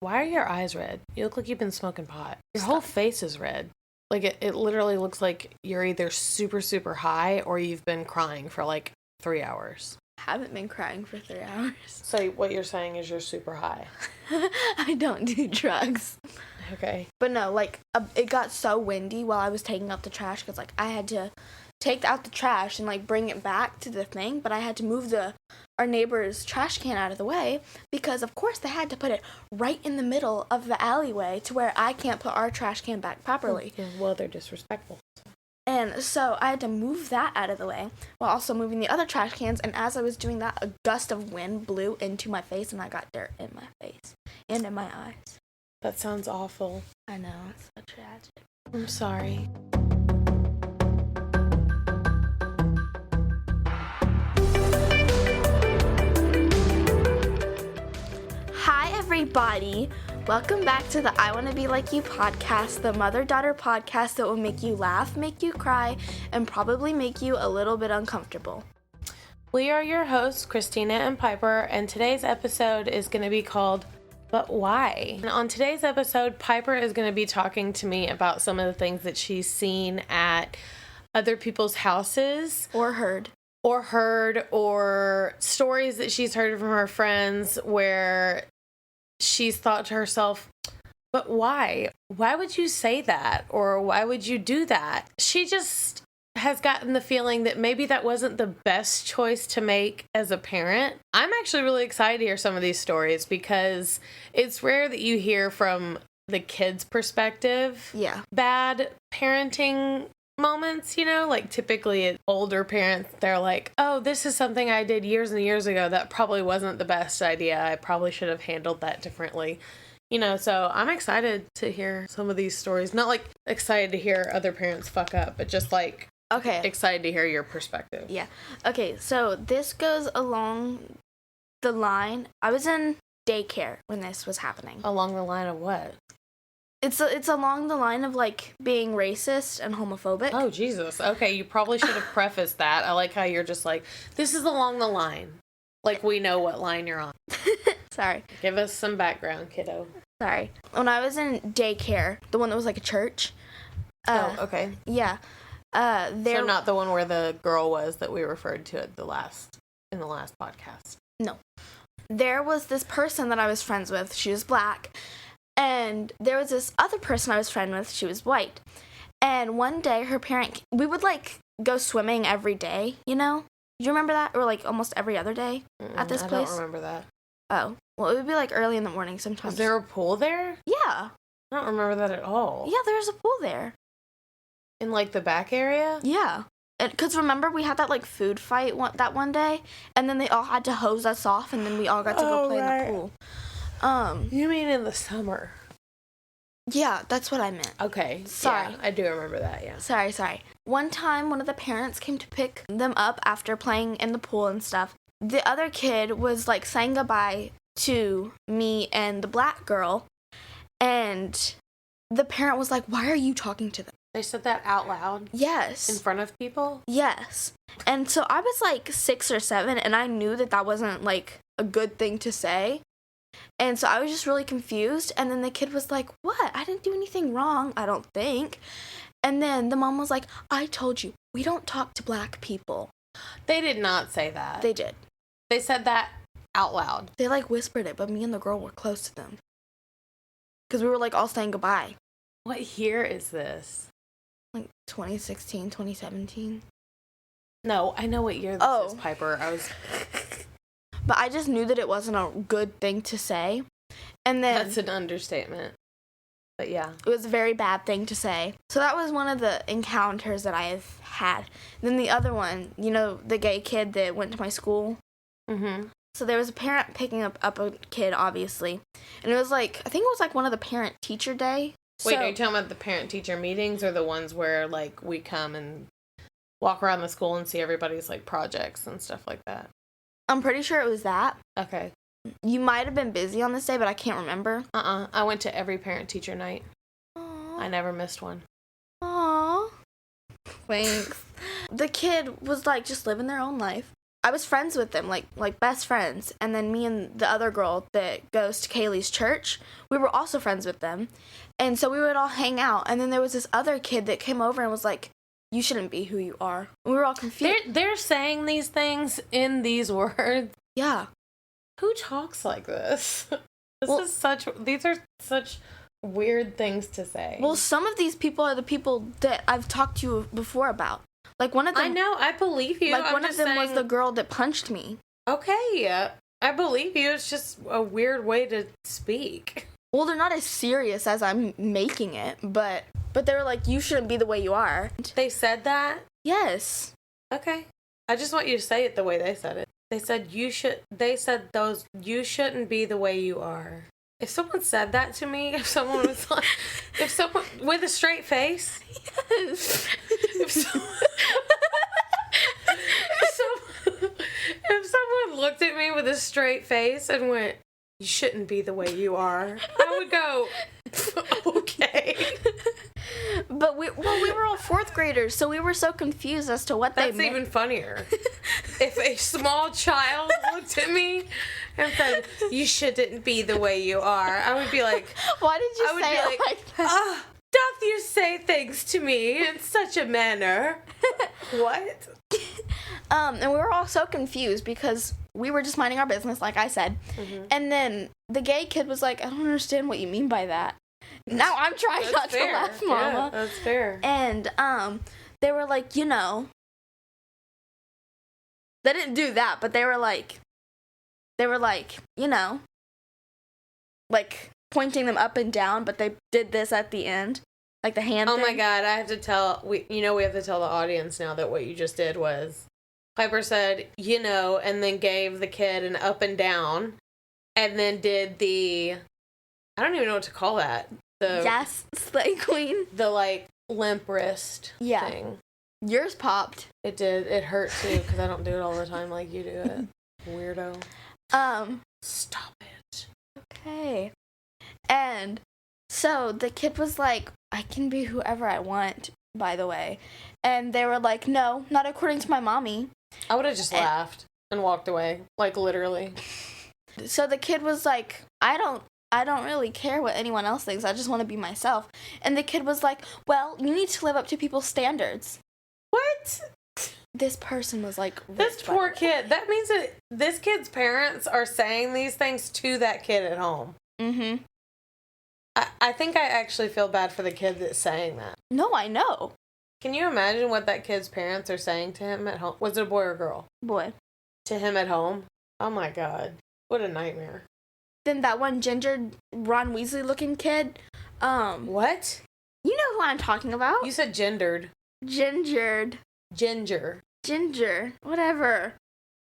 Why are your eyes red? You look like you've been smoking pot. Your whole face is red. Like, it literally looks like you're either super, super high or you've been crying for, like, 3 hours. I haven't been crying for 3 hours. So what you're saying is you're super high. I don't do drugs. Okay. But no, like, it got so windy while I was taking out the trash because, like, I had to take out the trash and, like, bring it back to the thing, but I had to move our neighbor's trash can out of the way because, of course, they had to put it right in the middle of the alleyway to where I can't put our trash can back properly. Yeah, well, they're disrespectful. And so I had to move that out of the way while also moving the other trash cans. And as I was doing that, a gust of wind blew into my face and I got dirt in my face and in my eyes. That sounds awful. I know, it's so tragic. I'm sorry. Hi, everybody. Welcome back to the I Want to Be Like You podcast, the mother-daughter podcast that will make you laugh, make you cry, and probably make you a little bit uncomfortable. We are your hosts, Christina and Piper, and today's episode is going to be called But Why? And on today's episode, Piper is going to be talking to me about some of the things that she's seen at other people's houses. Or heard, or stories that she's heard from her friends where she's thought to herself, but why? Why would you say that? Or why would you do that? She just has gotten the feeling that maybe that wasn't the best choice to make as a parent. I'm actually really excited to hear some of these stories because it's rare that you hear from the kid's perspective. Yeah. Bad parenting moments, you know, like typically older parents, they're like, oh, this is something I did years and years ago that probably wasn't the best idea. I probably should have handled that differently. You know, so I'm excited to hear some of these stories. Not like excited to hear other parents fuck up, but just like excited to hear your perspective. Yeah. Okay, so this goes along the line. I was in daycare when this was happening. Along the line of what? It's along the line of, like, being racist and homophobic. Oh, Jesus. Okay, you probably should have prefaced that. I like how you're just like, this is along the line. Like, we know what line you're on. Sorry. Give us some background, kiddo. Sorry. When I was in daycare, the one that was like a church. Okay. Yeah. So not the one where the girl was that we referred to in the last podcast. No. There was this person that I was friends with. She was black. And there was this other person I was friends with. She was white. And one day, we would, like, go swimming every day, you know? Do you remember that? Or, like, almost every other day at this place? I don't remember that. Oh. Well, it would be, like, early in the morning sometimes. Is there a pool there? Yeah. I don't remember that at all. Yeah, there's a pool there. In, like, the back area? Yeah. Because remember, we had that, like, food fight that one day? And then they all had to hose us off, and then we all got to go play in the pool. You mean in the summer? Yeah, that's what I meant. Okay. Sorry. Yeah, I do remember that, yeah. Sorry. One time, one of the parents came to pick them up after playing in the pool and stuff. The other kid was, like, saying goodbye to me and the black girl, and the parent was like, why are you talking to them? They said that out loud? Yes. In front of people? Yes. And so I was, like, 6 or 7, and I knew that wasn't, like, a good thing to say. And so I was just really confused. And then the kid was like, what? I didn't do anything wrong, I don't think. And then the mom was like, I told you, we don't talk to black people. They did not say that. They did. They said that out loud. They, like, whispered it, but me and the girl were close to them. Because we were, like, all saying goodbye. What year is this? Like, 2016, 2017. No, I know what year this is, Piper. But I just knew that it wasn't a good thing to say. And then... That's an understatement. But yeah. It was a very bad thing to say. So that was one of the encounters that I've had. Then the other one, you know, the gay kid that went to my school? Mm-hmm. So there was a parent picking up a kid, obviously. And it was like, I think it was like one of the parent-teacher day. Wait, are you talking about the parent-teacher meetings or the ones where, like, we come and walk around the school and see everybody's, like, projects and stuff like that? I'm pretty sure it was that. Okay. You might have been busy on this day, but I can't remember. I went to every parent-teacher night. Aww. I never missed one. Aww. Thanks. The kid was, like, just living their own life. I was friends with them, like best friends. And then me and the other girl that goes to Kaylee's church, we were also friends with them. And so we would all hang out. And then there was this other kid that came over and was like, you shouldn't be who you are. And we were all confused. They're saying these things in these words. Yeah. Who talks like this? These are such weird things to say. Well, some of these people are the people that I've talked to you before about. Like one of them. I know, I believe you. Like one of them was the girl that punched me. Okay, I believe you. It's just a weird way to speak. Well, they're not as serious as I'm making it, but they were like, you shouldn't be the way you are. They said that? Yes. Okay. I just want you to say it the way they said it. You shouldn't be the way you are. If someone said that to me, if someone with a straight face. Yes. If someone looked at me with a straight face and went, you shouldn't be the way you are, I would go, okay. But we were all fourth graders, so we were so confused as to what they meant. That's even funnier. If a small child looked at me and said, you shouldn't be the way you are, I would be like, why did you say it like that? Oh, doth you say things to me in such a manner? What? And we were all so confused because we were just minding our business, like I said. Mm-hmm. And then the gay kid was like, I don't understand what you mean by that. Now I'm trying not to laugh, Mama. Yeah, that's fair. And they were like, they didn't do that, but they were like, like pointing them up and down, but they did this at the end, like the hand thing. Oh my God, I have to tell, we have to tell the audience now that what you just did was, Piper said, and then gave the kid an up and down, and then did I don't even know what to call that. Yes, Slay Queen. The, limp wrist thing. Yours popped. It did. It hurt, too, because I don't do it all the time like you do it. Weirdo. Stop it. Okay. And so the kid was like, I can be whoever I want, by the way. And they were like, no, not according to my mommy. I would have just laughed and walked away, literally. So the kid was like, I don't really care what anyone else thinks. I just want to be myself. And the kid was like, well, you need to live up to people's standards. What? This person was like, this poor kid. That means that this kid's parents are saying these things to that kid at home. Mm-hmm. I think I actually feel bad for the kid that's saying that. No, I know. Can you imagine what that kid's parents are saying to him at home? Was it a boy or a girl? Boy. To him at home? Oh my God. What a nightmare. Then that one gingered Ron Weasley looking kid. What? You know who I'm talking about. You said gendered. Gingered. Ginger. Whatever.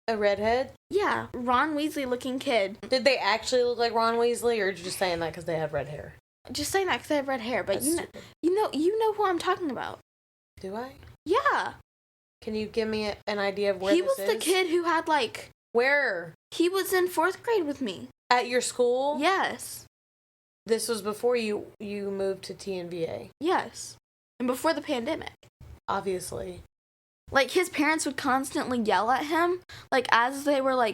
A redhead? Yeah. Ron Weasley looking kid. Did they actually look like Ron Weasley, or just saying that because they have red hair? Just saying that because they have red hair, but you know who I'm talking about. Do I? Yeah. Can you give me an idea of where he was the kid who had Where? He was in 4th grade with me. At your school? Yes. This was before you moved to TNVA? Yes. And before the pandemic. Obviously. His parents would constantly yell at him, as they were,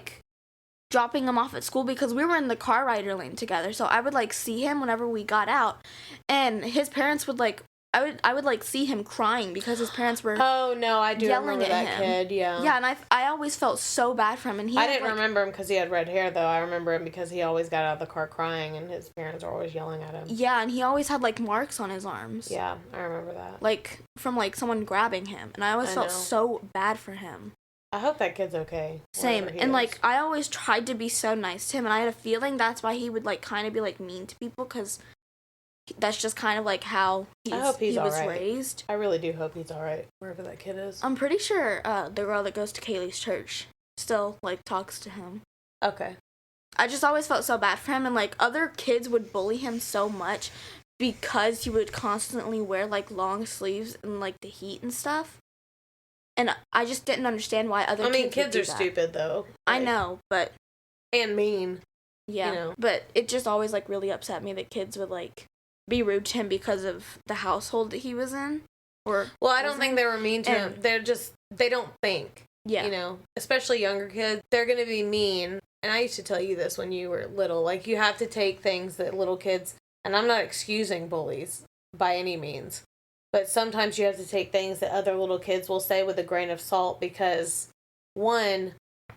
dropping him off at school, because we were in the car rider lane together, so I would, see him whenever we got out, and his parents would, I would see him crying because his parents were oh no, I do yelling remember at that him. Kid, yeah. Yeah, and I always felt so bad for him, and I didn't remember him because he had red hair, though. I remember him because he always got out of the car crying, and his parents were always yelling at him. Yeah, and he always had marks on his arms. Yeah, I remember that. From someone grabbing him, and I always felt so bad for him. I hope that kid's okay. Same, and I always tried to be so nice to him, and I had a feeling that's why he would kind of be mean to people, because that's just kind of how he was raised. I really do hope he's alright, wherever that kid is. I'm pretty sure the girl that goes to Kaylee's church still talks to him. Okay. I just always felt so bad for him, and other kids would bully him so much because he would constantly wear long sleeves in the heat and stuff. And I just didn't understand why other kids are stupid though. I know, but and mean. Yeah. But it just always really upset me that kids would be rude to him because of the household that he was in. I don't think they were mean to him. They don't think. Yeah. You know, especially younger kids, they're going to be mean. And I used to tell you this when you were little. Like, you have to take things that little kids, and I'm not excusing bullies by any means, but sometimes you have to take things that other little kids will say with a grain of salt because, one,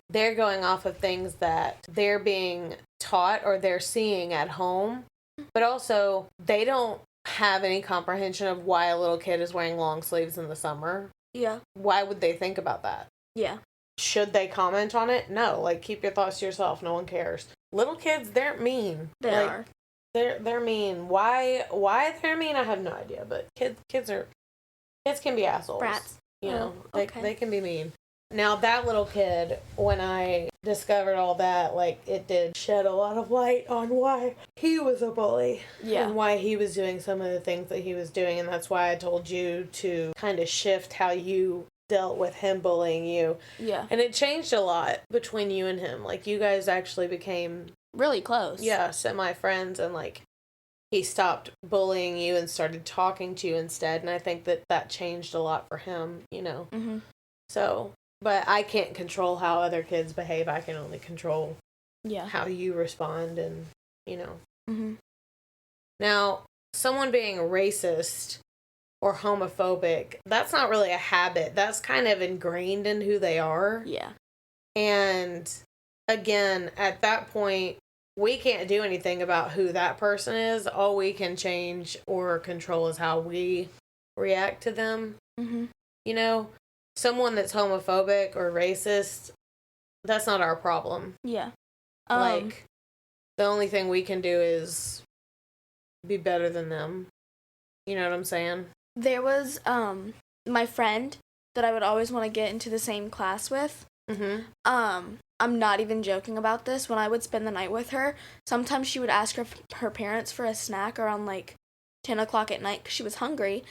they're going off of things that they're being taught or they're seeing at home, but also they don't have any comprehension of why a little kid is wearing long sleeves in the summer. Yeah. Why would they think about that? Yeah. Should they comment on it? No. Like, keep your thoughts to yourself. No one cares. Little kids, they're mean. They are. They're mean. Why they're mean, I have no idea. But kids can be assholes. Brats. You know, okay. they can be mean. Now, that little kid, when I discovered all that, like, it did shed a lot of light on why he was a bully. Yeah. And why he was doing some of the things that he was doing. And that's why I told you to kind of shift how you dealt with him bullying you. Yeah. And it changed a lot between you and him. Like, you guys actually became really close. Yeah, semi-friends, and like he stopped bullying you and started talking to you instead, and I think that changed a lot for him, you know. Mm-hmm. So, but I can't control how other kids behave. I can only control how you respond, and you know. Mm-hmm. Now, someone being racist or homophobic, that's not really a habit. That's kind of ingrained in who they are. Yeah. And again, at that point, we can't do anything about who that person is. All we can change or control is how we react to them. Mm-hmm. You know, someone that's homophobic or racist, that's not our problem. Yeah. Like, the only thing we can do is be better than them. You know what I'm saying? There was my friend that I would always want to get into the same class with. Mm-hmm. I'm not even joking about this. When I would spend the night with her, sometimes she would ask her parents for a snack around like 10 o'clock at night because she was hungry.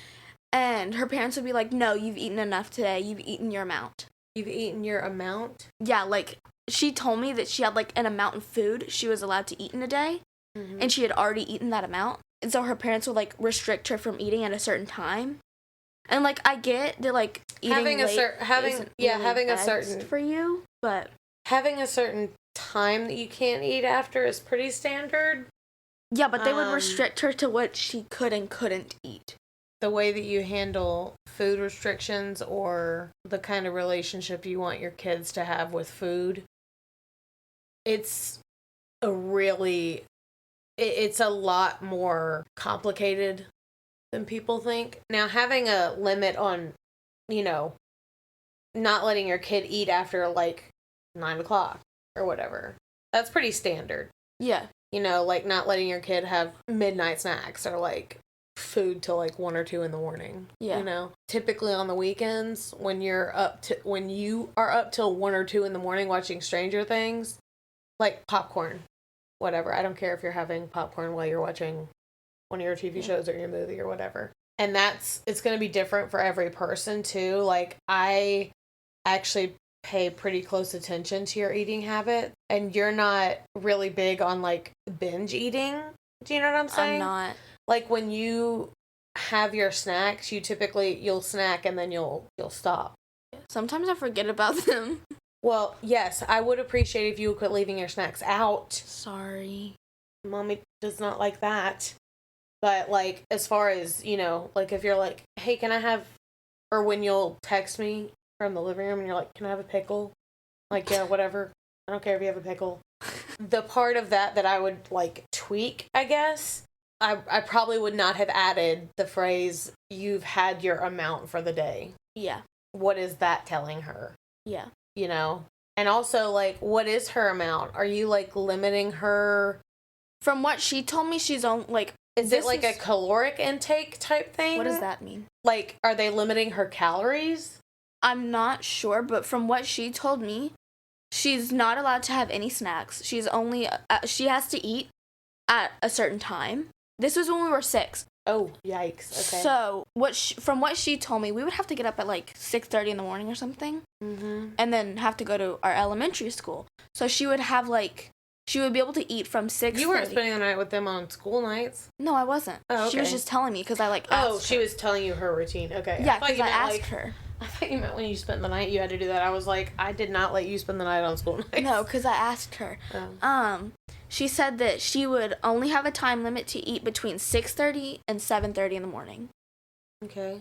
And her parents would be like, no, you've eaten enough today. You've eaten your amount. You've eaten your amount? Yeah, like, she told me that she had like an amount of food she was allowed to eat in a day. Mm-hmm. And she had already eaten that amount. And so her parents would like restrict her from eating at a certain time. And like, I get that like eating having a really certain for you, but having a certain time that you can't eat after is pretty standard. Yeah, but they would restrict her to what she could and couldn't eat. The way that you handle food restrictions or the kind of relationship you want your kids to have with food, it's a lot more complicated than people think. Now, having a limit on, you know, not letting your kid eat after like 9 o'clock or whatever, that's pretty standard. Yeah. You know, like not letting your kid have midnight snacks or like food till like 1 or 2 in the morning. Yeah. You know, typically on the weekends when you are up till 1 or 2 in the morning watching Stranger Things, like popcorn, whatever. I don't care if you're having popcorn while you're watching one of your TV shows or your movie or whatever. And it's going to be different for every person too. Like, I actually pay pretty close attention to your eating habit, and you're not really big on like binge eating. Do you know what I'm saying? I'm not. Like, when you have your snacks, you'll snack and then you'll stop. Sometimes I forget about them. Well, yes, I would appreciate if you would quit leaving your snacks out. Sorry. Mommy does not like that. But, like, as far as, you know, like, if you're like, hey, can I have, or when you'll text me from the living room and you're like, can I have a pickle? Like, yeah, whatever. I don't care if you have a pickle. The part of that I would, like, tweak, I guess, I probably would not have added the phrase, you've had your amount for the day. Yeah. What is that telling her? Yeah. You know? And also, like, what is her amount? Are you, like, limiting her? From what she told me, she's on, like... Is it like a caloric intake type thing? What does that mean? Like, are they limiting her calories? I'm not sure, but from what she told me, she's not allowed to have any snacks. She's only... she has to eat at a certain time. This was when we were 6. Oh, yikes. Okay. So, from what she told me, we would have to get up at like 6:30 in the morning or something. Mm-hmm. And then have to go to our elementary school. So she would have like... She would be able to eat from 6:30. You weren't spending the night with them on school nights? No, I wasn't. Oh, okay. She was just telling me because I like asked she was telling you her routine. Okay. Yeah, because I asked her. I thought you meant when you spent the night you had to do that. I was like, I did not let you spend the night on school nights. No, because I asked her. Oh. She said that she would only have a time limit to eat between 6:30 and 7:30 in the morning. Okay.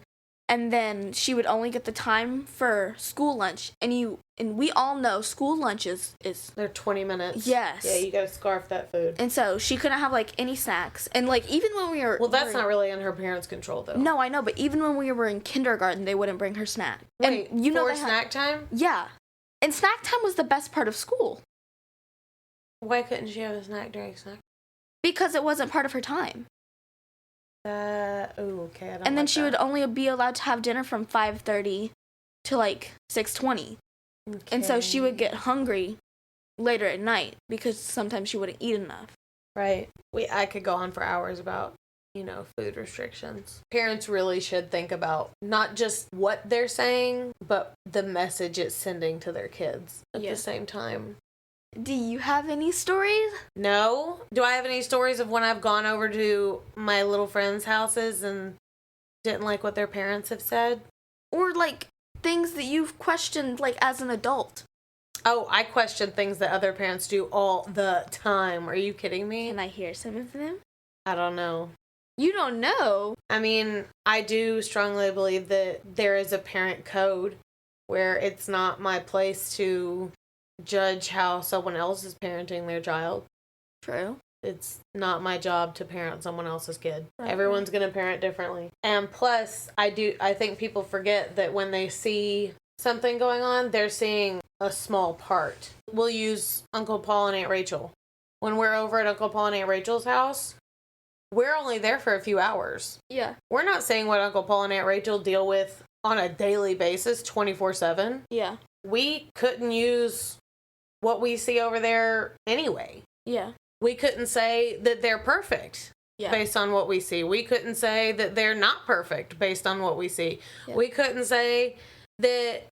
And then she would only get the time for school lunch. And we all know school lunch is they're 20 minutes. Yes. Yeah, you gotta scarf that food. And so she couldn't have like any snacks. And like even when we were not really in her parents' control though. No, I know, but even when we were in kindergarten, they wouldn't bring her snack. Wait, and you know for snack time? Yeah. And snack time was the best part of school. Why couldn't she have a snack during snack? Because it wasn't part of her time. Okay. And then she would only be allowed to have dinner from 5:30 to like 6:20. Okay. And so she would get hungry later at night because sometimes she wouldn't eat enough. Right. I could go on for hours about, food restrictions. Parents really should think about not just what they're saying, but the message it's sending to their kids at the same time. Do you have any stories? No. Do I have any stories of when I've gone over to my little friends' houses and didn't like what their parents have said? Or like things that you've questioned like as an adult? Oh, I question things that other parents do all the time. Are you kidding me? Can I hear some of them? I don't know. You don't know? I mean, I do strongly believe that there is a parent code where it's not my place to judge how someone else is parenting their child. True. It's not my job to parent someone else's kid. Right. Everyone's going to parent differently. And plus, I think people forget that when they see something going on, they're seeing a small part. We'll use Uncle Paul and Aunt Rachel. When we're over at Uncle Paul and Aunt Rachel's house, we're only there for a few hours. Yeah. We're not saying what Uncle Paul and Aunt Rachel deal with on a daily basis, 24/7. Yeah. We couldn't use what we see over there anyway. Yeah. We couldn't say that they're perfect based on what we see. We couldn't say that they're not perfect based on what we see. Yeah. We couldn't say that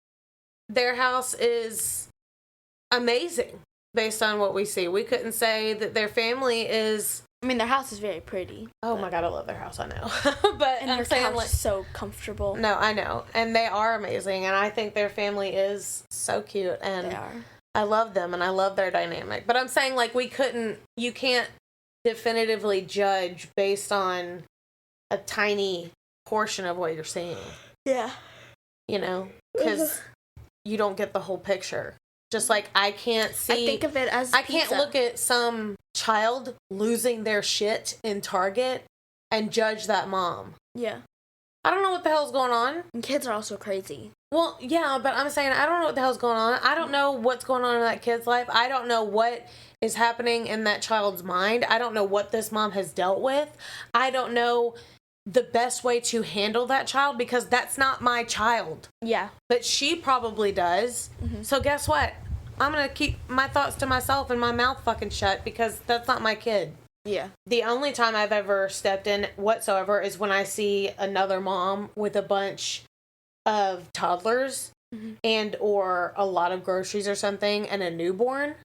their house is amazing based on what we see. We couldn't say that their family is... I mean, their house is very pretty. Oh my God, I love their house, I know. But and their couch is so comfortable. No, I know. And they are amazing. And I think their family is so cute. And they are. I love them and I love their dynamic. But I'm saying, like, you can't definitively judge based on a tiny portion of what you're seeing. Yeah. Because you don't get the whole picture. Just like I can't see. I think of it as I can't look at some child losing their shit in Target and judge that mom. Yeah. I don't know what the hell's going on. And kids are also crazy. Well, yeah, but I'm saying I don't know what the hell's going on. I don't know what's going on in that kid's life. I don't know what is happening in that child's mind. I don't know what this mom has dealt with. I don't know the best way to handle that child because that's not my child. Yeah. But she probably does. Mm-hmm. So guess what? I'm going to keep my thoughts to myself and my mouth fucking shut because that's not my kid. Yeah. The only time I've ever stepped in whatsoever is when I see another mom with a bunch of toddlers and or a lot of groceries or something and a newborn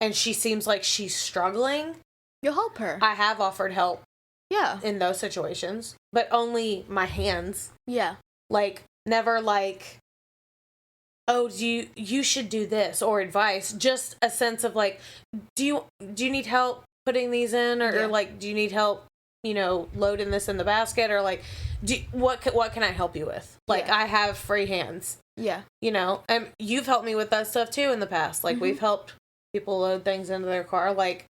and she seems like she's struggling. You'll help her. I have offered help. Yeah. In those situations, but only my hands. Yeah. Like never like, oh, you should do this or advice. Just a sense of like, do you need help putting these in or like do you need help loading this in the basket or like what can I help you with? Like I have free hands. Yeah. And you've helped me with that stuff too in the past. Like we've helped people load things into their car. Like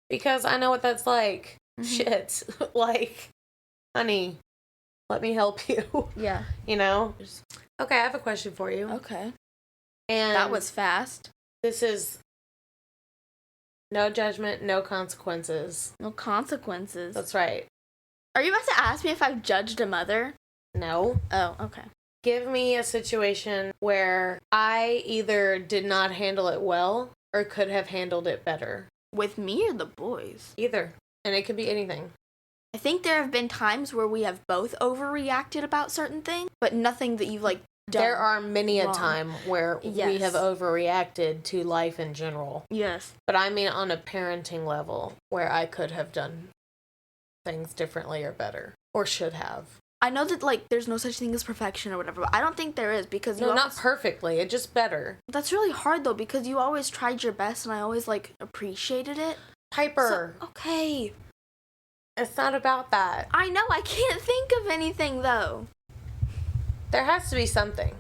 because I know what that's like. Shit. Like, honey, let me help you. Yeah. Okay, I have a question for you. Okay. And that was fast. This is no judgment, no consequences. No consequences. That's right. Are you about to ask me if I've judged a mother? No. Oh, okay. Give me a situation where I either did not handle it well or could have handled it better. With me or the boys? Either. And it could be anything. I think there have been times where we have both overreacted about certain things, but nothing that you've done. There are many a time where we have overreacted to life in general. Yes. But I mean on a parenting level where I could have done things differently or better. Or should have. I know that, like, there's no such thing as perfection or whatever, but I don't think there is because No, not perfectly. It's just better. That's really hard, though, because you always tried your best and I always, like, appreciated it. Piper. So, okay. It's not about that. I know. I can't think of anything, though. There has to be something.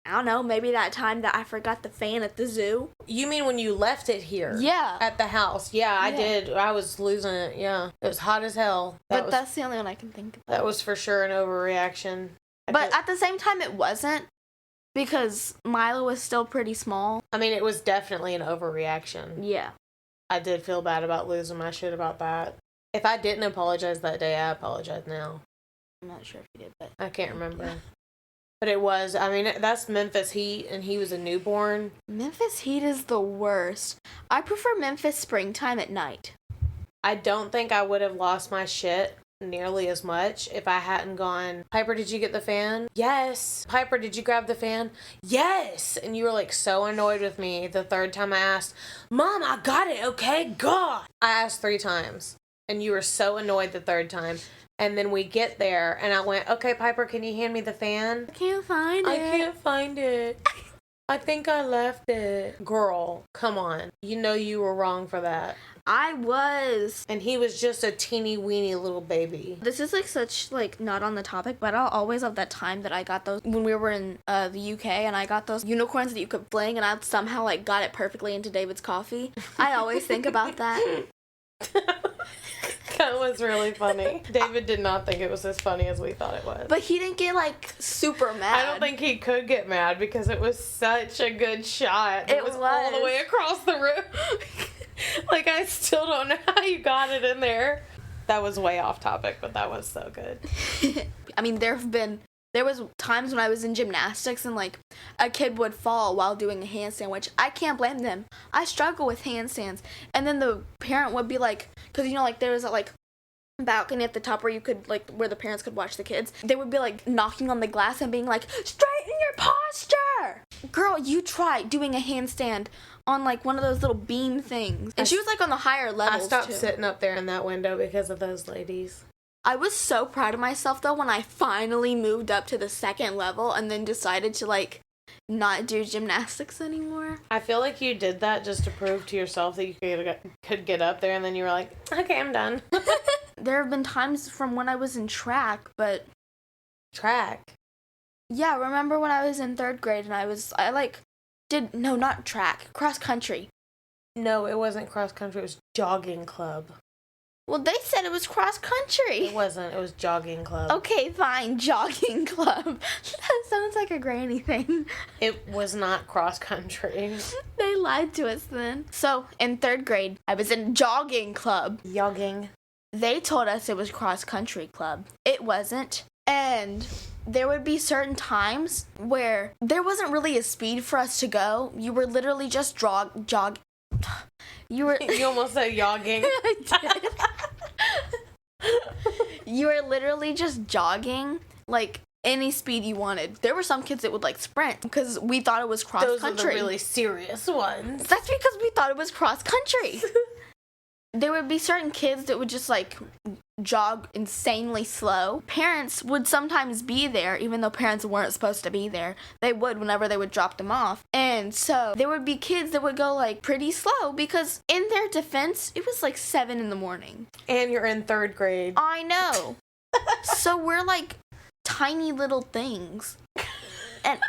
I don't know. Maybe that time that I forgot the fan at the zoo. You mean when you left it here? Yeah. At the house. Yeah, I did. I was losing it. Yeah. It was hot as hell. That's the only one I can think of. That was for sure an overreaction. But at the same time, it wasn't. Because Milo was still pretty small. I mean, it was definitely an overreaction. Yeah. I did feel bad about losing my shit about that. If I didn't apologize that day, I apologize now. I'm not sure if you did, but... I can't remember. But it was, I mean, that's Memphis Heat, and he was a newborn. Memphis Heat is the worst. I prefer Memphis springtime at night. I don't think I would have lost my shit nearly as much if I hadn't gone, Piper, did you get the fan? Yes. Piper, did you grab the fan? Yes. And you were like so annoyed with me the third time I asked, Mom, I got it, okay? God. I asked 3 times, and you were so annoyed the third time. And then we get there, and I went, okay, Piper, can you hand me the fan? I can't find it. I can't find it. I think I left it. Girl, come on. You know you were wrong for that. I was. And he was just a teeny weeny little baby. This is, like, such, like, not on the topic, but I'll always love that time that I got those when we were in the UK, and I got those unicorns that you could fling, and I somehow, like, got it perfectly into David's coffee. I always think about that. That was really funny. David did not think it was as funny as we thought it was. But he didn't get, like, super mad. I don't think he could get mad because it was such a good shot. It was all the way across the room. Like, I still don't know how you got it in there. That was way off topic, but that was so good. I mean, there was times when I was in gymnastics and, like, a kid would fall while doing a handstand, which I can't blame them. I struggle with handstands. And then the parent would be like, because, you know, like, there was a, like, balcony at the top where you could, like, where the parents could watch the kids. They would be, like, knocking on the glass and being like, straighten your posture! Girl, you try doing a handstand on, like, one of those little beam things. And she was, like, on the higher levels, I stopped sitting up there in that window because of those ladies. I was so proud of myself, though, when I finally moved up to the 2nd level and then decided to, like, not do gymnastics anymore. I feel like you did that just to prove to yourself that you could get up there, and then you were like, okay, I'm done. There have been times from when I was in track, but... Track? Yeah, remember when I was in 3rd grade and no, not track, cross country. No, it wasn't cross country, it was jogging club. Well, they said it was cross country. It wasn't, it was jogging club. Okay, fine, jogging club. That sounds like a granny thing. It was not cross country. They lied to us then. So, in 3rd grade, I was in jogging club. Jogging. They told us it was cross country club. It wasn't. And there would be certain times where there wasn't really a speed for us to go. You were literally just jog. You were. You almost said jogging. I did. You were literally just jogging, like, any speed you wanted. There were some kids that would, like, sprint because we thought it was cross country. Those are the really serious ones. That's because we thought it was cross country. There would be certain kids that would just, like, jog insanely slow. Parents would sometimes be there, even though parents weren't supposed to be there. They would whenever they would drop them off. And so there would be kids that would go, like, pretty slow because in their defense, it was, like, 7 in the morning. And you're in 3rd grade. I know. So we're, like, tiny little things. And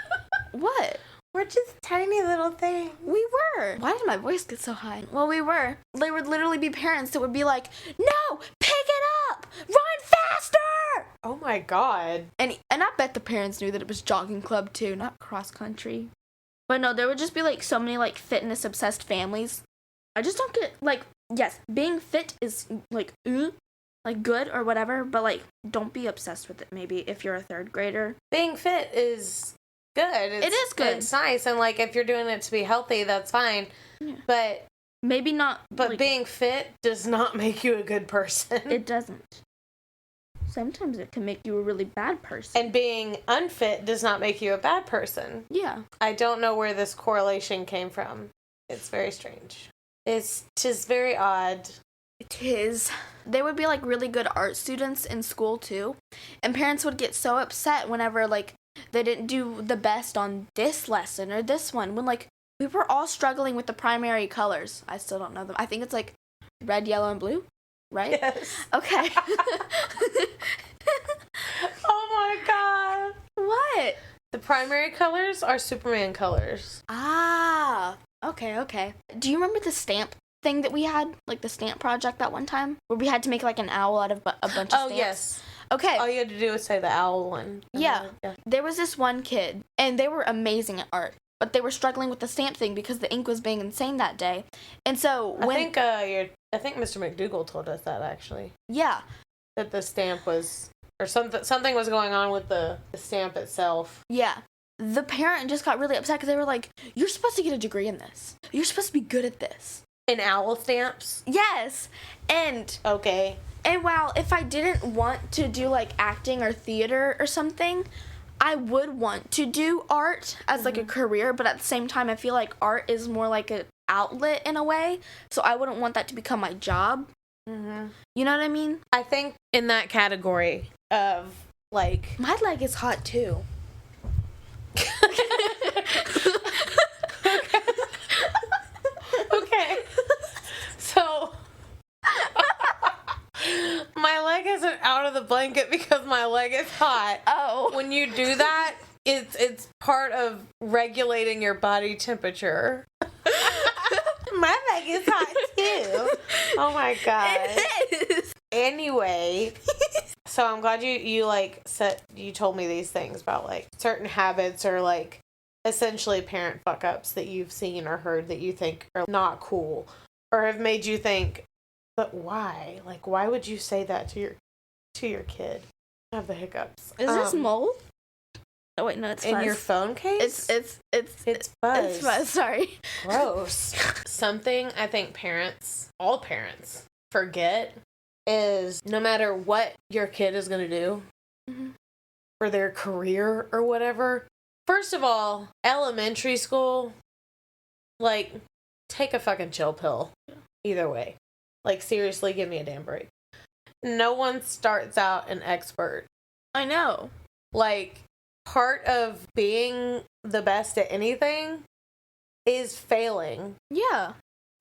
what? We're just tiny little things. We were. Why did my voice get so high? Well, we were. There would literally be parents that would be like, no, pick it up! Run faster! Oh my god. And I bet the parents knew that it was jogging club too, not cross country. But no, there would just be, like, so many, like, fitness obsessed families. I just don't get, like, yes, being fit is, like, good or whatever, but, like, don't be obsessed with it maybe if you're a 3rd grader. Being fit is good. It is good. It's nice, and, like, if you're doing it to be healthy, that's fine. Yeah. But maybe not. But like, being fit does not make you a good person. It doesn't. Sometimes it can make you a really bad person. And being unfit does not make you a bad person. Yeah. I don't know where this correlation came from. It's very strange. It's just very odd. It is. They would be like really good art students in school too. And parents would get so upset whenever like they didn't do the best on this lesson or this one. When like we were all struggling with the primary colors. I still don't know them. I think it's like red, yellow, and blue, right? Yes. Okay. Oh my god. What? The primary colors are Superman colors. Ah. Okay. Do you remember the stamp thing that we had? Like the stamp project that one time? Where we had to make like an owl out of a bunch of stamps? Oh, yes. Okay. All you had to do was say the owl one. Yeah. There was this one kid, and they were amazing at art, but they were struggling with the stamp thing because the ink was being insane that day. And so when I think Mr. McDougal told us that actually. Yeah. That the stamp was, or something was going on with the stamp itself. Yeah. The parent just got really upset because they were like, "You're supposed to get a degree in this. You're supposed to be good at this." In owl stamps? Yes. And okay. And while if I didn't want to do like acting or theater or something, I would want to do art as like a career, but at the same time I feel like art is more like an outlet in a way, so I wouldn't want that to become my job. Mm-hmm. You know what I mean? I think in that category of like... My leg is hot too. Okay. So... my leg isn't out of the blanket because my leg is hot. Oh. When you do that, it's part of regulating your body temperature. My leg is hot too. Oh my god. It is. Anyway, so I'm glad you told me these things about like certain habits or like essentially parent fuck ups that you've seen or heard that you think are not cool or have made you think, but why? Like, why would you say that to your kid? I have the hiccups. Is this mold? Oh wait, no, it's in fuzz. your phone case. It's fuzz. It's fuzz. Sorry. Gross. Something I think all parents, forget is no matter what your kid is gonna do for their career or whatever. First of all, elementary school, like, take a fucking chill pill. Either way. Like, seriously, give me a damn break. No one starts out an expert. I know. Like, part of being the best at anything is failing. Yeah.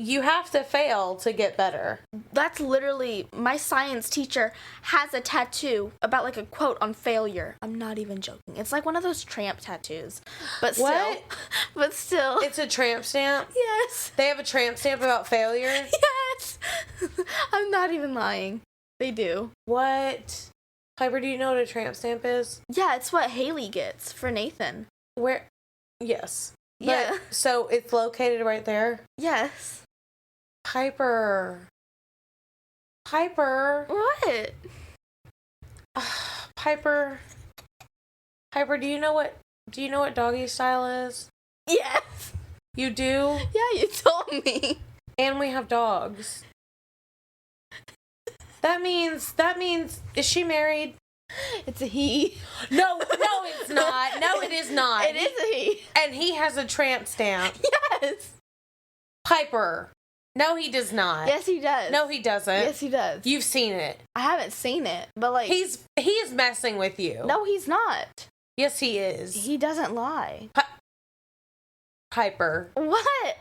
You have to fail to get better. That's literally, my science teacher has a tattoo about like a quote on failure. I'm not even joking. It's like one of those tramp tattoos. But still. What? But still. It's a tramp stamp? Yes. They have a tramp stamp about failure? Yes. I'm not even lying. They do. What? Piper, do you know what a tramp stamp is? Yeah, it's what Haley gets for Nathan. Where? Yes. Yeah. But, so it's located right there? Yes. Piper. What? Piper, do you know what doggy style is? Yes. You do? Yeah, you told me. And we have dogs. That means, is she married? It's a he. No, it's not. No, it is not. It is a he. And he has a tramp stamp. Yes. Piper. No, he does not. Yes, he does. No, he doesn't. Yes, he does. You've seen it. I haven't seen it, but like... He is messing with you. No, he's not. Yes, he is. He doesn't lie. Piper. What?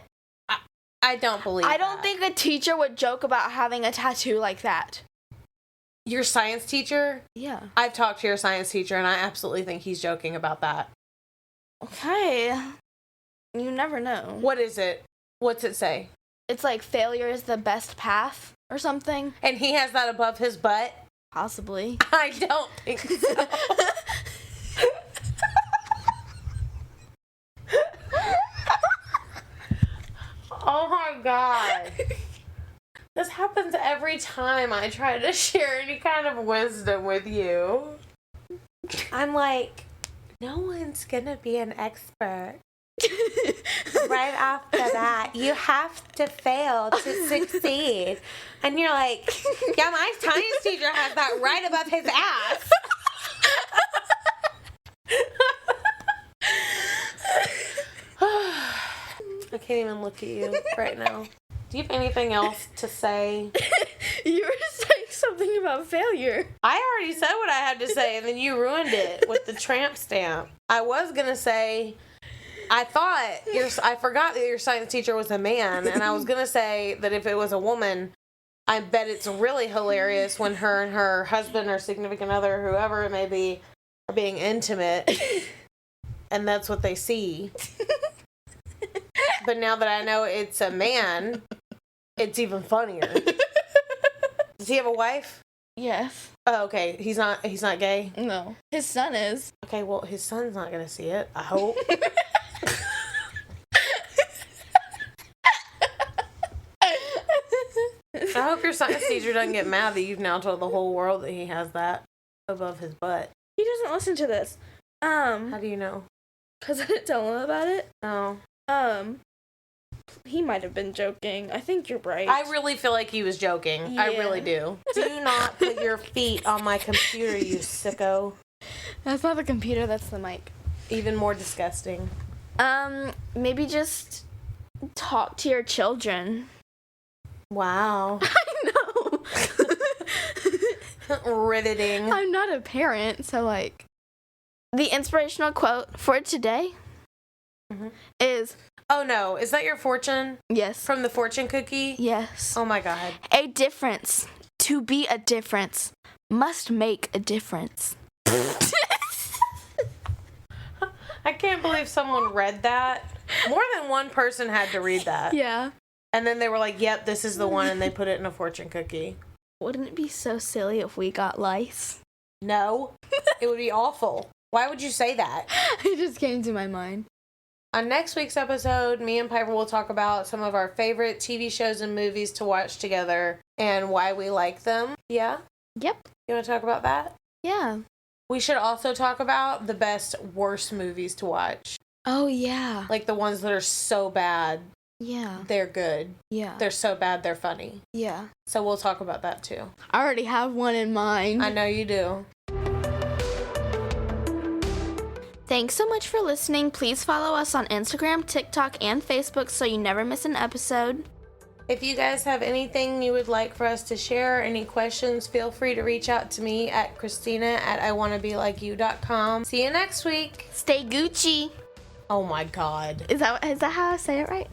I don't believe I don't think a teacher would joke about having a tattoo like that. Your science teacher? Yeah. I've talked to your science teacher, and I absolutely think he's joking about that. Okay. You never know. What is it? What's it say? It's like failure is the best path or something. And he has that above his butt? Possibly. I don't think so. Oh my god. This happens every time I try to share any kind of wisdom with you. I'm like, no one's gonna be an expert. Right off the bat, you have to fail to succeed. And you're like, yeah, my science teacher has that right above his ass. I can't even look at you right now. Do you have anything else to say talking about failure. I already said what I had to say, and then you ruined it with the tramp stamp. I was going to say, I forgot that your science teacher was a man, and I was going to say that if it was a woman, I bet it's really hilarious when her and her husband or significant other, whoever it may be, are being intimate, and that's what they see. But now that I know it's a man, it's even funnier. Does he have a wife? Yes. Oh, okay. He's not gay? No. His son is. Okay, well, his son's not going to see it, I hope. I hope your science teacher doesn't get mad that you've now told the whole world that he has that above his butt. He doesn't listen to this. How do you know? Because I didn't tell him about it. Oh. He might have been joking. I think you're right. I really feel like he was joking. Yeah. I really do. Do not put your feet on my computer, you sicko. That's not the computer, that's the mic. Even more disgusting. Maybe just talk to your children. Wow. I know. Riveting. I'm not a parent, so like. The inspirational quote for today is... Oh no, is that your fortune? Yes. From the fortune cookie? Yes. Oh my god. A difference. To be a difference must make a difference. I can't believe someone read that. More than one person had to read that. Yeah. And then they were like, yep, this is the one, and they put it in a fortune cookie. Wouldn't it be so silly if we got lice? No. It would be awful. Why would you say that? It just came to my mind. On next week's episode, me and Piper will talk about some of our favorite TV shows and movies to watch together and why we like them. Yeah? Yep. You want to talk about that? Yeah. We should also talk about the best, worst movies to watch. Oh, yeah. Like the ones that are so bad. Yeah. They're good. Yeah. They're so bad, they're funny. Yeah. So we'll talk about that too. I already have one in mind. I know you do. Thanks so much for listening. Please follow us on Instagram, TikTok, and Facebook so you never miss an episode. If you guys have anything you would like for us to share, any questions, feel free to reach out to me at Christina@iwannabelikeyou.com. See you next week. Stay Gucci. Oh my god. Is that how I say it right?